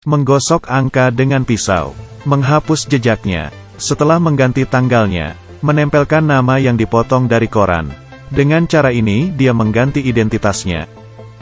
menggosok angka dengan pisau, menghapus jejaknya, setelah mengganti tanggalnya, menempelkan nama yang dipotong dari koran. Dengan cara ini dia mengganti identitasnya.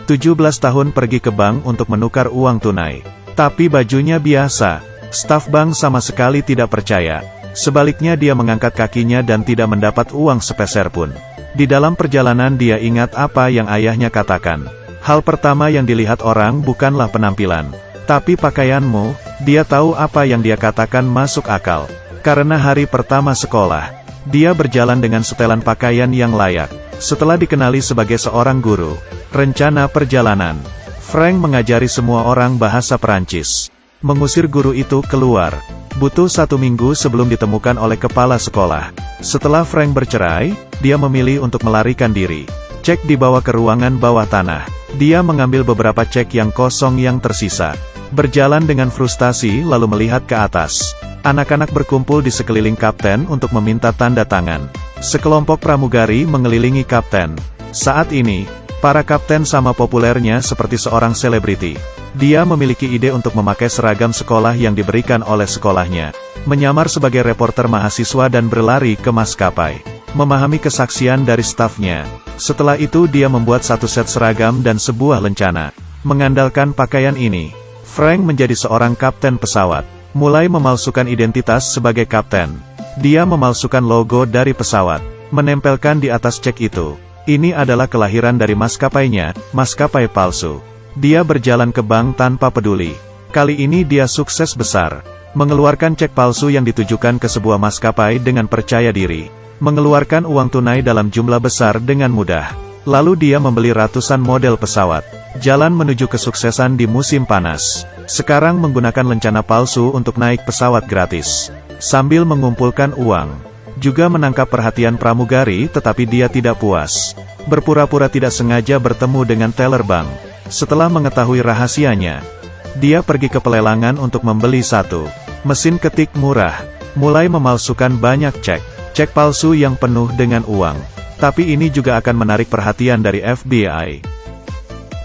17 tahun pergi ke bank untuk menukar uang tunai. Tapi bajunya biasa. Staf bank sama sekali tidak percaya. Sebaliknya dia mengangkat kakinya dan tidak mendapat uang sepeser pun. Di dalam perjalanan dia ingat apa yang ayahnya katakan. Hal pertama yang dilihat orang bukanlah penampilan, tapi pakaianmu. Dia tahu apa yang dia katakan masuk akal. Karena hari pertama sekolah, dia berjalan dengan setelan pakaian yang layak. Setelah dikenali sebagai seorang guru, rencana perjalanan. Frank mengajari semua orang bahasa Perancis. Mengusir guru itu keluar. Butuh 1 minggu sebelum ditemukan oleh kepala sekolah. Setelah Frank bercerai, dia memilih untuk melarikan diri. Cek dibawa ke ruangan bawah tanah. Dia mengambil beberapa cek yang kosong yang tersisa. Berjalan dengan frustasi lalu melihat ke atas. Anak-anak berkumpul di sekeliling kapten untuk meminta tanda tangan. Sekelompok pramugari mengelilingi kapten. Saat ini, para kapten sama populernya seperti seorang selebriti. Dia memiliki ide untuk memakai seragam sekolah yang diberikan oleh sekolahnya, menyamar sebagai reporter mahasiswa dan berlari ke maskapai. Memahami kesaksian dari stafnya. Setelah itu dia membuat 1 set seragam dan sebuah lencana. Mengandalkan pakaian ini, Frank menjadi seorang kapten pesawat. Mulai memalsukan identitas sebagai kapten. Dia memalsukan logo dari pesawat, menempelkan di atas cek itu. Ini adalah kelahiran dari maskapainya, maskapai palsu. Dia berjalan ke bank tanpa peduli. Kali ini dia sukses besar. Mengeluarkan cek palsu yang ditujukan ke sebuah maskapai dengan percaya diri. Mengeluarkan uang tunai dalam jumlah besar dengan mudah. Lalu dia membeli ratusan model pesawat. Jalan menuju kesuksesan di musim panas. Sekarang menggunakan lencana palsu untuk naik pesawat gratis. Sambil mengumpulkan uang. Juga menangkap perhatian pramugari tetapi dia tidak puas. Berpura-pura tidak sengaja bertemu dengan teller bank. Setelah mengetahui rahasianya, dia pergi ke pelelangan untuk membeli 1 mesin ketik murah. Mulai memalsukan banyak cek palsu yang penuh dengan uang. Tapi ini juga akan menarik perhatian dari FBI.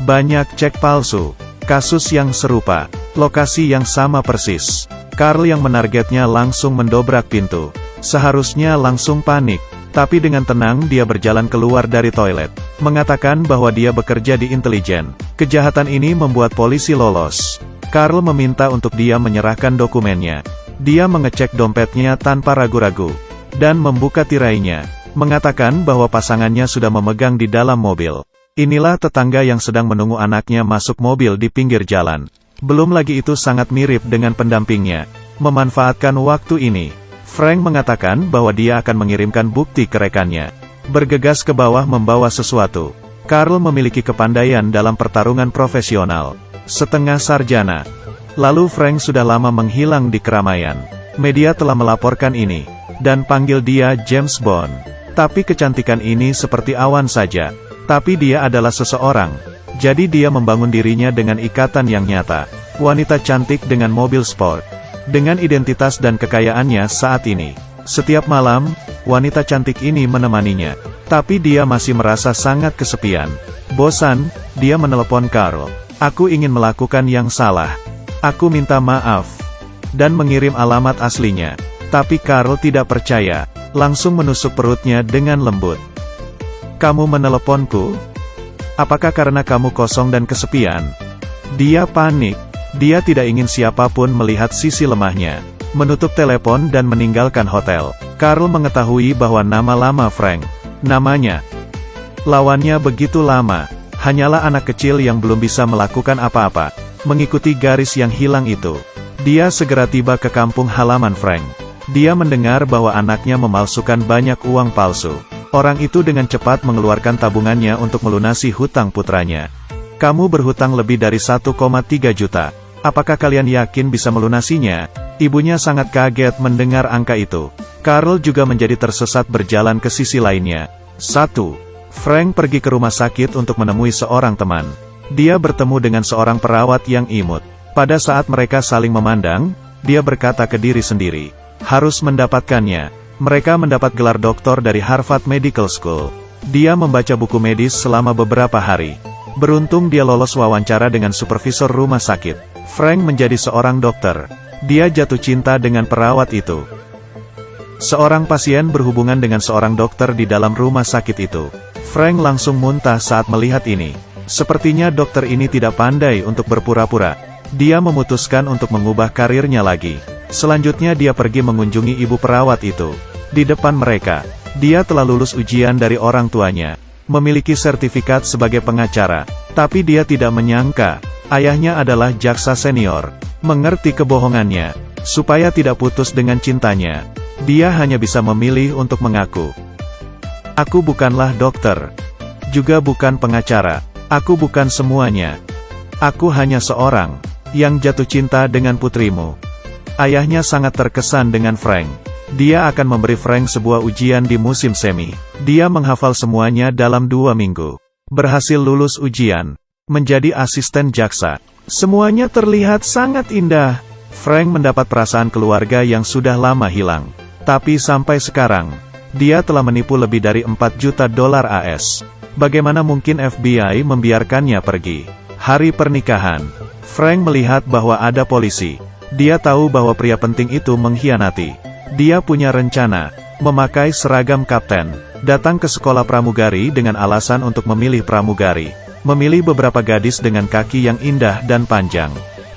Banyak cek palsu, kasus yang serupa, lokasi yang sama persis. Carl yang menargetnya langsung mendobrak pintu. Seharusnya langsung panik. Tapi dengan tenang dia berjalan keluar dari toilet. Mengatakan bahwa dia bekerja di intelijen. Kejahatan ini membuat polisi lolos. Carl meminta untuk dia menyerahkan dokumennya. Dia mengecek dompetnya tanpa ragu-ragu. Dan membuka tirainya. Mengatakan bahwa pasangannya sudah memegang di dalam mobil. Inilah tetangga yang sedang menunggu anaknya masuk mobil di pinggir jalan. Belum lagi itu sangat mirip dengan pendampingnya. Memanfaatkan waktu ini, Frank mengatakan bahwa dia akan mengirimkan bukti ke rekannya. Bergegas ke bawah membawa sesuatu. Carl memiliki kepandaian dalam pertarungan profesional. Setengah sarjana. Lalu Frank sudah lama menghilang di keramaian. Media telah melaporkan ini. Dan panggil dia James Bond. Tapi kecantikan ini seperti awan saja. Tapi dia adalah seseorang. Jadi dia membangun dirinya dengan ikatan yang nyata. Wanita cantik dengan mobil sport. Dengan identitas dan kekayaannya saat ini. Setiap malam, wanita cantik ini menemaninya. Tapi dia masih merasa sangat kesepian. Bosan, dia menelepon Carl. Aku ingin melakukan yang salah. Aku minta maaf. Dan mengirim alamat aslinya. Tapi Carl tidak percaya. Langsung menusuk perutnya dengan lembut. Kamu meneleponku? Apakah karena kamu kosong dan kesepian? Dia panik. Dia tidak ingin siapapun melihat sisi lemahnya. Menutup telepon dan meninggalkan hotel. Carl mengetahui bahwa nama lama Frank. Namanya. Lawannya begitu lama. Hanyalah anak kecil yang belum bisa melakukan apa-apa. Mengikuti garis yang hilang itu. Dia segera tiba ke kampung halaman Frank. Dia mendengar bahwa anaknya memalsukan banyak uang palsu. Orang itu dengan cepat mengeluarkan tabungannya untuk melunasi hutang putranya. Kamu berhutang lebih dari 1,3 juta. Apakah kalian yakin bisa melunasinya? Ibunya sangat kaget mendengar angka itu. Carl juga menjadi tersesat berjalan ke sisi lainnya. 1. Frank pergi ke rumah sakit untuk menemui seorang teman. Dia bertemu dengan seorang perawat yang imut. Pada saat mereka saling memandang, dia berkata ke diri sendiri, harus mendapatkannya. Mereka mendapat gelar doktor dari Harvard Medical School. Dia membaca buku medis selama beberapa hari. Beruntung dia lolos wawancara dengan supervisor rumah sakit. Frank menjadi seorang dokter. Dia jatuh cinta dengan perawat itu. Seorang pasien berhubungan dengan seorang dokter di dalam rumah sakit itu. Frank langsung muntah saat melihat ini. Sepertinya dokter ini tidak pandai untuk berpura-pura. Dia memutuskan untuk mengubah karirnya lagi. Selanjutnya dia pergi mengunjungi ibu perawat itu. Di depan mereka, dia telah lulus ujian dari orang tuanya, memiliki sertifikat sebagai pengacara, tapi dia tidak menyangka, ayahnya adalah jaksa senior. Mengerti kebohongannya, supaya tidak putus dengan cintanya, dia hanya bisa memilih untuk mengaku. Aku bukanlah dokter, juga bukan pengacara, aku bukan semuanya. Aku hanya seorang yang jatuh cinta dengan putrimu. Ayahnya sangat terkesan dengan Frank. Dia akan memberi Frank sebuah ujian di musim semi. Dia menghafal semuanya dalam 2 minggu. Berhasil lulus ujian, menjadi asisten jaksa. Semuanya terlihat sangat indah. Frank mendapat perasaan keluarga yang sudah lama hilang. Tapi sampai sekarang, dia telah menipu lebih dari 4 juta dolar AS. Bagaimana mungkin FBI membiarkannya pergi? Hari pernikahan, Frank melihat bahwa ada polisi. Dia tahu bahwa pria penting itu mengkhianati. Dia punya rencana, memakai seragam kapten, datang ke sekolah pramugari dengan alasan untuk memilih pramugari. Memilih beberapa gadis dengan kaki yang indah dan panjang.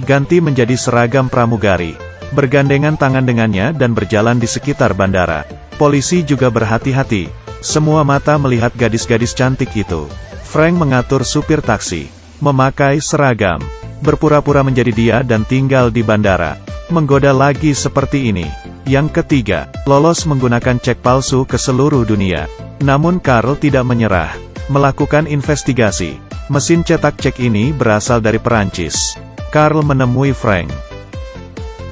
Ganti menjadi seragam pramugari. Bergandengan tangan dengannya dan berjalan di sekitar bandara. Polisi juga berhati-hati. Semua mata melihat gadis-gadis cantik itu. Frank mengatur supir taksi, memakai seragam, berpura-pura menjadi dia dan tinggal di bandara. Menggoda lagi seperti ini. Yang ketiga, lolos menggunakan cek palsu ke seluruh dunia. Namun Carl tidak menyerah. Melakukan investigasi. Mesin cetak cek ini berasal dari Perancis. Carl menemui Frank.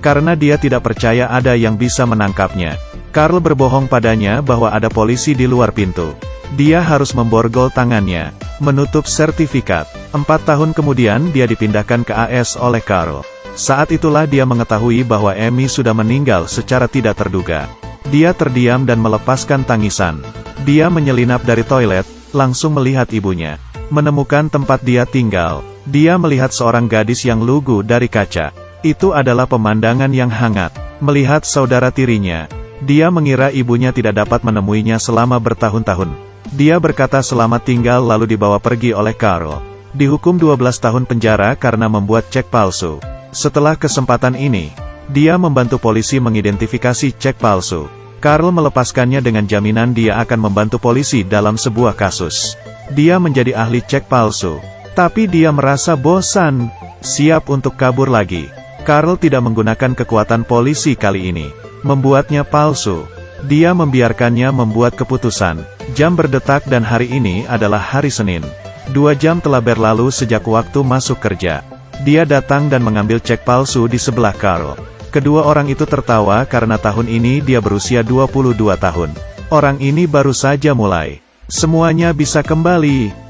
Karena dia tidak percaya ada yang bisa menangkapnya, Carl berbohong padanya bahwa ada polisi di luar pintu. Dia harus memborgol tangannya, menutup sertifikat. 4 tahun kemudian dia dipindahkan ke AS oleh Carl. Saat itulah dia mengetahui bahwa Amy sudah meninggal secara tidak terduga. Dia terdiam dan melepaskan tangisan. Dia menyelinap dari toilet, langsung melihat ibunya. Menemukan tempat dia tinggal. Dia melihat seorang gadis yang lugu dari kaca. Itu adalah pemandangan yang hangat. Melihat saudara tirinya, dia mengira ibunya tidak dapat menemuinya selama bertahun-tahun. Dia berkata selamat tinggal lalu dibawa pergi oleh Carl. Dihukum 12 tahun penjara karena membuat cek palsu. Setelah kesempatan ini, dia membantu polisi mengidentifikasi cek palsu. Carl melepaskannya dengan jaminan dia akan membantu polisi dalam sebuah kasus. Dia menjadi ahli cek palsu. Tapi dia merasa bosan, siap untuk kabur lagi. Carl tidak menggunakan kekuatan polisi kali ini, membuatnya palsu. Dia membiarkannya membuat keputusan. Jam berdetak dan hari ini adalah hari Senin. 2 jam telah berlalu sejak waktu masuk kerja. Dia datang dan mengambil cek palsu di sebelah Carl. Kedua orang itu tertawa karena tahun ini dia berusia 22 tahun. Orang ini baru saja mulai. Semuanya bisa kembali.